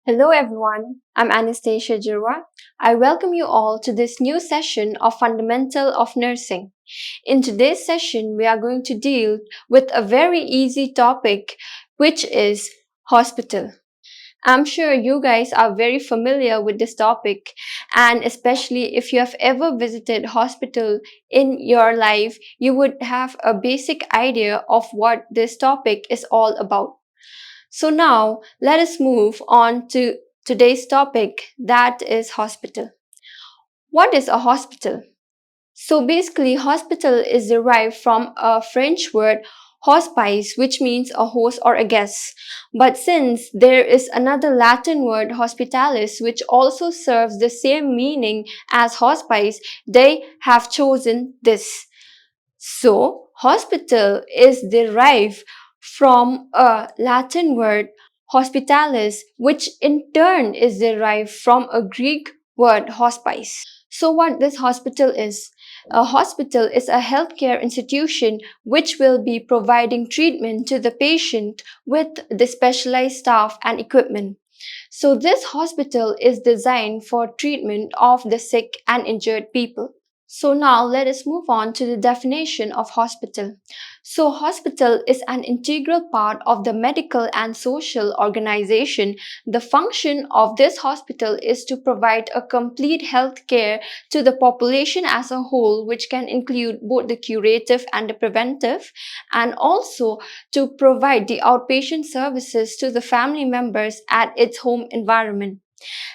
Hello everyone, I'm Anastasia Jirwa. I welcome you all to this new session of Fundamental of Nursing. In today's session, we are going to deal with a very easy topic, which is hospital. I'm sure you guys are very familiar with this topic, and especially if you have ever visited hospital in your life, you would have a basic idea of what this topic is all about. So now let us move on to today's topic, that is hospital. What is a hospital? So basically hospital is derived from a French word hospice, which means a host or a guest. But since there is another Latin word hospitalis which also serves the same meaning as hospice, they have chosen this. So, hospital is derived from a Latin word hospitalis, which in turn is derived from a Greek word hospice. So, what this hospital is? A hospital is a healthcare institution which will be providing treatment to the patient with the specialized staff and equipment. So, this hospital is designed for treatment of the sick and injured people. So now let us move on to the definition of hospital. So hospital is an integral part of the medical and social organization. The function of this hospital is to provide a complete health care to the population as a whole, which can include both the curative and the preventive, and also to provide the outpatient services to the family members at its home environment.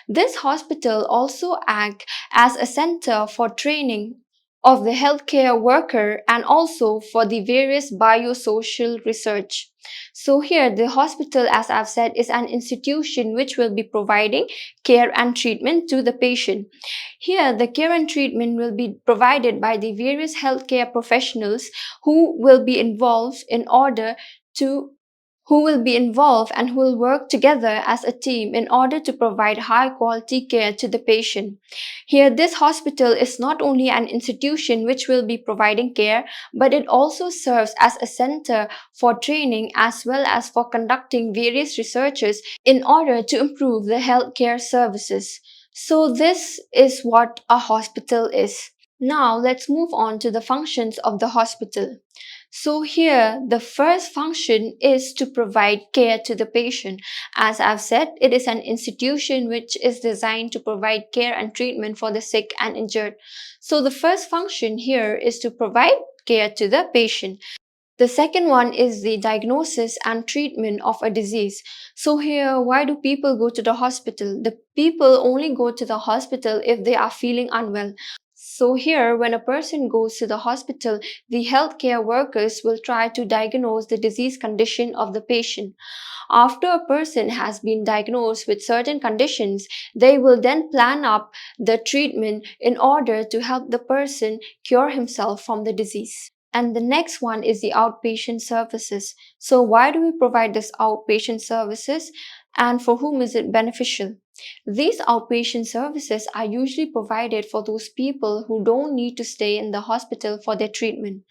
This hospital also acts as a center for training of the healthcare worker and also for the various biosocial research. So here the hospital, as I've said, is an institution which will be providing care and treatment to the patient. Here the care and treatment will be provided by the various healthcare professionals who will be involved in order to who will be involved and who will work together as a team in order to provide high quality care to the patient. Here, this hospital is not only an institution which will be providing care, but it also serves as a center for training as well as for conducting various researches in order to improve the healthcare services. So, this is what a hospital is. Now, let's move on to the functions of the hospital. So here, the first function is to provide care to the patient. As I've said, it is an institution which is designed to provide care and treatment for the sick and injured. So the first function here is to provide care to the patient. The second one is the diagnosis and treatment of a disease. So here, why do people go to the hospital? The people only go to the hospital if they are feeling unwell. So here, when a person goes to the hospital, the healthcare workers will try to diagnose the disease condition of the patient. After a person has been diagnosed with certain conditions, they will then plan up the treatment in order to help the person cure himself from the disease. And the next one is the outpatient services. So why do we provide this outpatient services and for whom is it beneficial? These outpatient services are usually provided for those people who don't need to stay in the hospital for their treatment.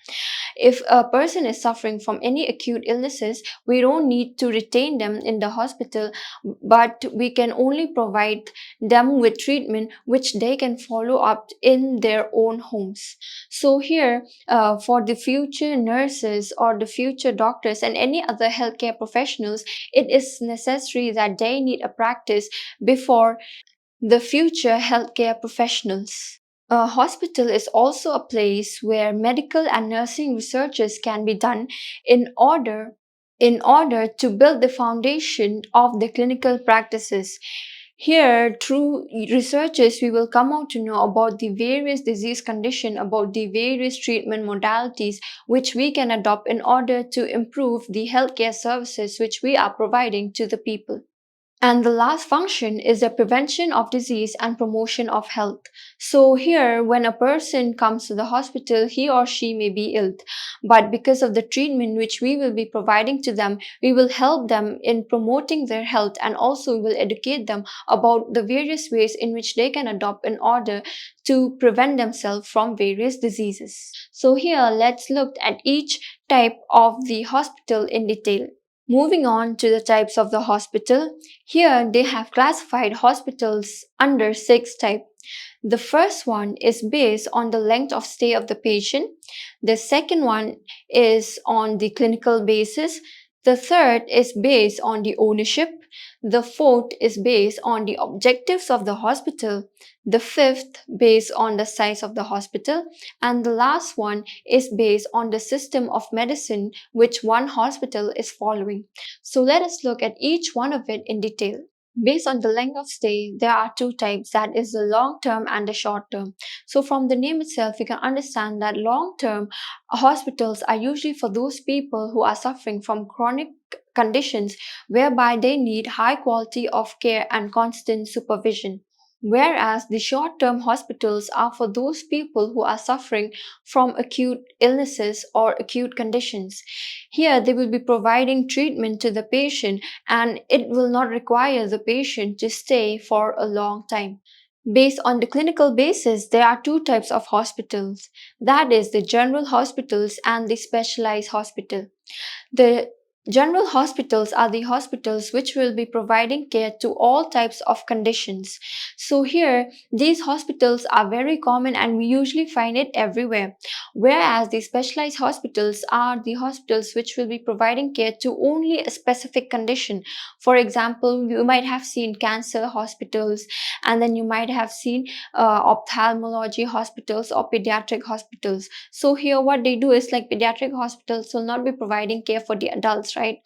If a person is suffering from any acute illnesses, we don't need to retain them in the hospital, but we can only provide them with treatment which they can follow up in their own homes. So here, for the future nurses or the future doctors and any other healthcare professionals, it is necessary that they need a practice before the future healthcare professionals. A hospital is also a place where medical and nursing researches can be done in order to build the foundation of the clinical practices. Here, through researches, we will come out to know about the various disease condition, about the various treatment modalities which we can adopt in order to improve the healthcare services which we are providing to the people. And the last function is the prevention of disease and promotion of health. So here, when a person comes to the hospital, he or she may be ill, but because of the treatment which we will be providing to them, we will help them in promoting their health and also we will educate them about the various ways in which they can adopt in order to prevent themselves from various diseases. So here, let's look at each type of the hospital in detail. Moving on to the types of the hospital, here they have classified hospitals under six types. The first one is based on the length of stay of the patient. The second one is on the clinical basis. The third is based on the ownership. The fourth is based on the objectives of the hospital. The fifth based on the size of the hospital. And the last one is based on the system of medicine which one hospital is following. So let us look at each one of it in detail. Based on the length of stay, there are two types, that is the long term and the short term. So, from the name itself, you can understand that long term hospitals are usually for those people who are suffering from chronic conditions whereby they need high quality of care and constant supervision. Whereas the short term hospitals are for those people who are suffering from acute illnesses or acute conditions. Here, they will be providing treatment to the patient and it will not require the patient to stay for a long time. Based on the clinical basis, there are two types of hospitals, that is, the general hospitals and the specialized hospital. The general hospitals are the hospitals which will be providing care to all types of conditions. So, here, these hospitals are very common and we usually find it everywhere. Whereas the specialized hospitals are the hospitals which will be providing care to only a specific condition. For example, you might have seen cancer hospitals, and then you might have seen ophthalmology hospitals or pediatric hospitals. So here what they do is, like, pediatric hospitals will not be providing care for the adults, right?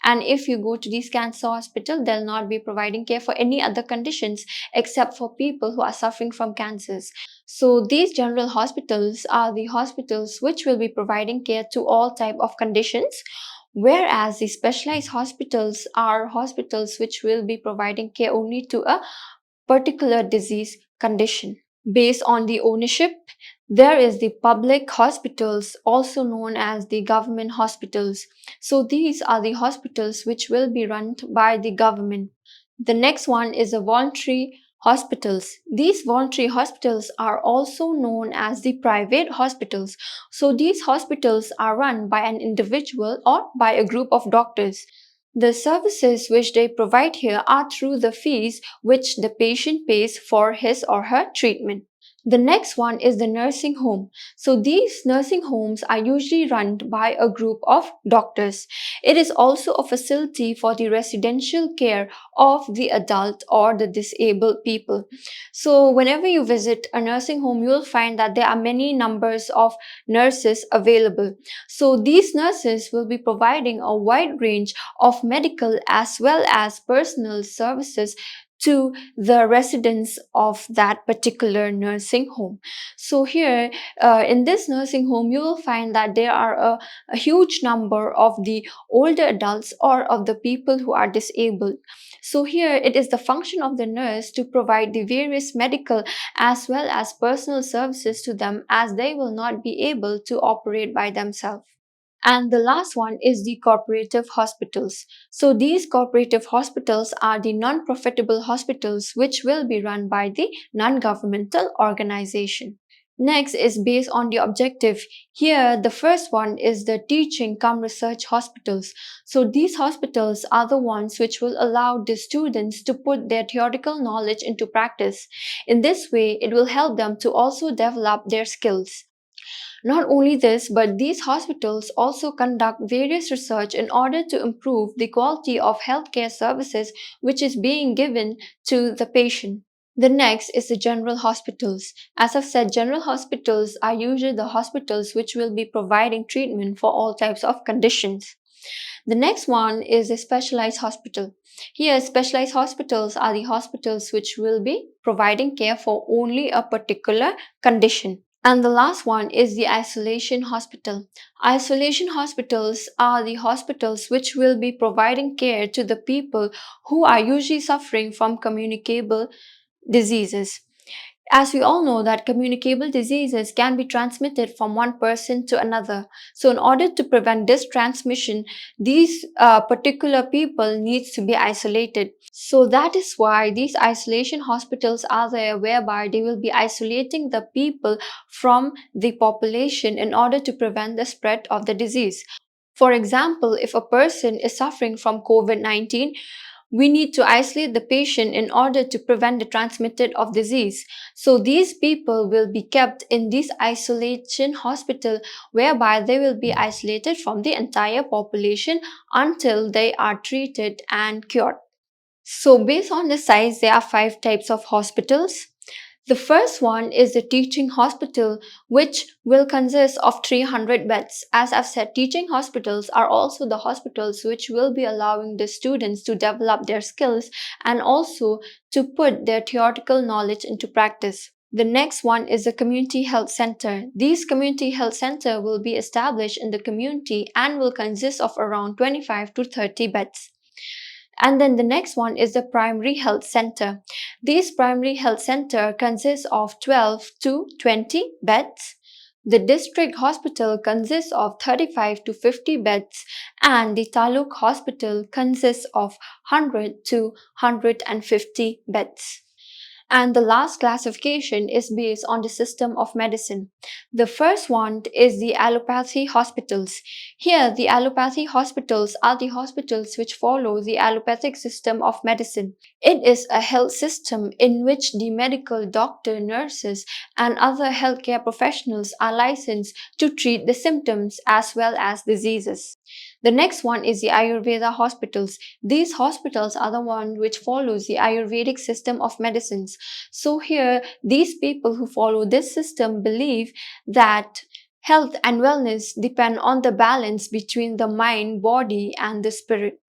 And if you go to these cancer hospital, they'll not be providing care for any other conditions except for people who are suffering from cancers. So these general hospitals are the hospitals which will be providing care to all type of conditions, whereas the specialized hospitals are hospitals which will be providing care only to a particular disease condition. Based on the ownership, there is the public hospitals, also known as the government hospitals. So these are the hospitals which will be run by the government. The next one is the voluntary hospitals. These voluntary hospitals are also known as the private hospitals. So these hospitals are run by an individual or by a group of doctors. The services which they provide here are through the fees which the patient pays for his or her treatment. The next one is the nursing home. So these nursing homes are usually run by a group of doctors. It is also a facility for the residential care of the adult or the disabled people. So whenever you visit a nursing home, you will find that there are many numbers of nurses available. So these nurses will be providing a wide range of medical as well as personal services to the residents of that particular nursing home. So here, in this nursing home, you will find that there are a huge number of the older adults or of the people who are disabled. So here, it is the function of the nurse to provide the various medical as well as personal services to them, as they will not be able to operate by themselves. And the last one is the cooperative hospitals. So these cooperative hospitals are the non-profitable hospitals which will be run by the non-governmental organization. Next is based on the objective. Here, the first one is the teaching cum research hospitals. So these hospitals are the ones which will allow the students to put their theoretical knowledge into practice. In this way, it will help them to also develop their skills. Not only this, but these hospitals also conduct various research in order to improve the quality of healthcare services which is being given to the patient. The next is the general hospitals. As I've said, general hospitals are usually the hospitals which will be providing treatment for all types of conditions. The next one is a specialized hospital. Here, specialized hospitals are the hospitals which will be providing care for only a particular condition. And the last one is the isolation hospital. Isolation hospitals are the hospitals which will be providing care to the people who are usually suffering from communicable diseases. As we all know that communicable diseases can be transmitted from one person to another. So in order to prevent this transmission, these particular people needs to be isolated. So that is why these isolation hospitals are there, whereby they will be isolating the people from the population in order to prevent the spread of the disease. For example, if a person is suffering from COVID-19, we need to isolate the patient in order to prevent the transmitted of disease. So these people will be kept in this isolation hospital whereby they will be isolated from the entire population until they are treated and cured. So based on the size, there are five types of hospitals. The first one is the teaching hospital, which will consist of 300 beds. As I've said, teaching hospitals are also the hospitals which will be allowing the students to develop their skills and also to put their theoretical knowledge into practice. The next one is the community health center. These community health center will be established in the community and will consist of around 25 to 30 beds. And then the next one is the primary health center. These primary health center consists of 12 to 20 beds. The district hospital consists of 35 to 50 beds and the taluk hospital consists of 100 to 150 beds. And the last classification is based on the system of medicine. The first one is the allopathy hospitals. Here, the allopathy hospitals are the hospitals which follow the allopathic system of medicine. It is a health system in which the medical doctor, nurses, and other healthcare professionals are licensed to treat the symptoms as well as diseases. The next one is the Ayurveda hospitals. These hospitals are the one which follows the Ayurvedic system of medicines. So here, these people who follow this system believe that health and wellness depend on the balance between the mind, body, and the spirit.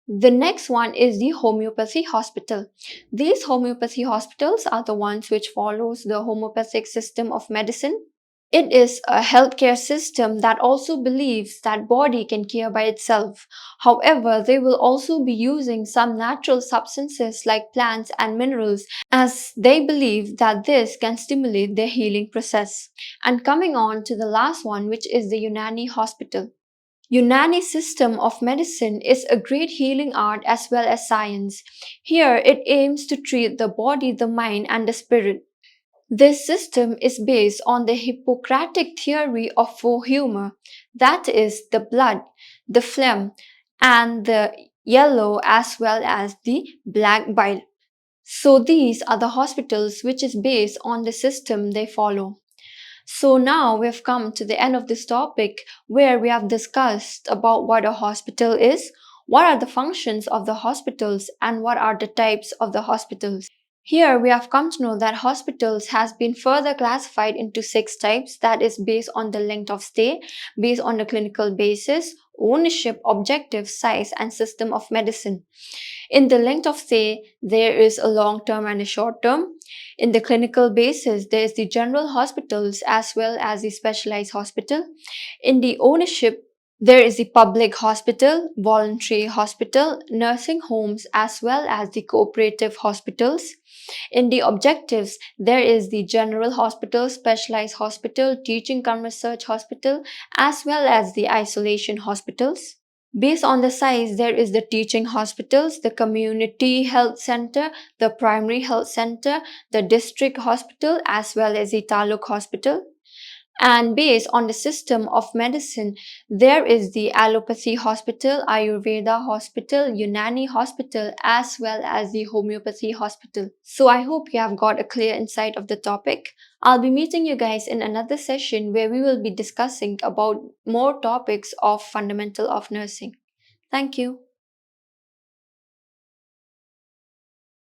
The next one is the homeopathy hospital. These homeopathy hospitals are the ones which follows the homeopathic system of medicine. It is a healthcare system that also believes that body can cure by itself. However, they will also be using some natural substances like plants and minerals as they believe that this can stimulate their healing process. And coming on to the last one, which is the Unani hospital. Unani system of medicine is a great healing art as well as science. Here it aims to treat the body, the mind and the spirit. This system is based on the Hippocratic theory of four humor, that is, the blood, the phlegm, and the yellow as well as the black bile. So these are the hospitals which is based on the system they follow. So now we've come to the end of this topic where we have discussed about what a hospital is, what are the functions of the hospitals, and what are the types of the hospitals. Here we have come to know that hospitals has been further classified into six types, that is based on the length of stay, based on the clinical basis, ownership, objective, size and system of medicine. In the length of stay, there is a long term and a short term. In the clinical basis, there is the general hospitals as well as the specialized hospital. In the ownership, there is the public hospital, voluntary hospital, nursing homes, as well as the cooperative hospitals. In the objectives, there is the general hospital, specialized hospital, teaching cum research hospital, as well as the isolation hospitals. Based on the size, there is the teaching hospitals, the community health center, the primary health center, the district hospital, as well as the taluk hospital. And based on the system of medicine, there is the allopathy hospital, Ayurveda hospital, Unani hospital, as well as the homeopathy hospital. So I hope you have got a clear insight of the topic. I'll be meeting you guys in another session where we will be discussing about more topics of fundamental of nursing. Thank you.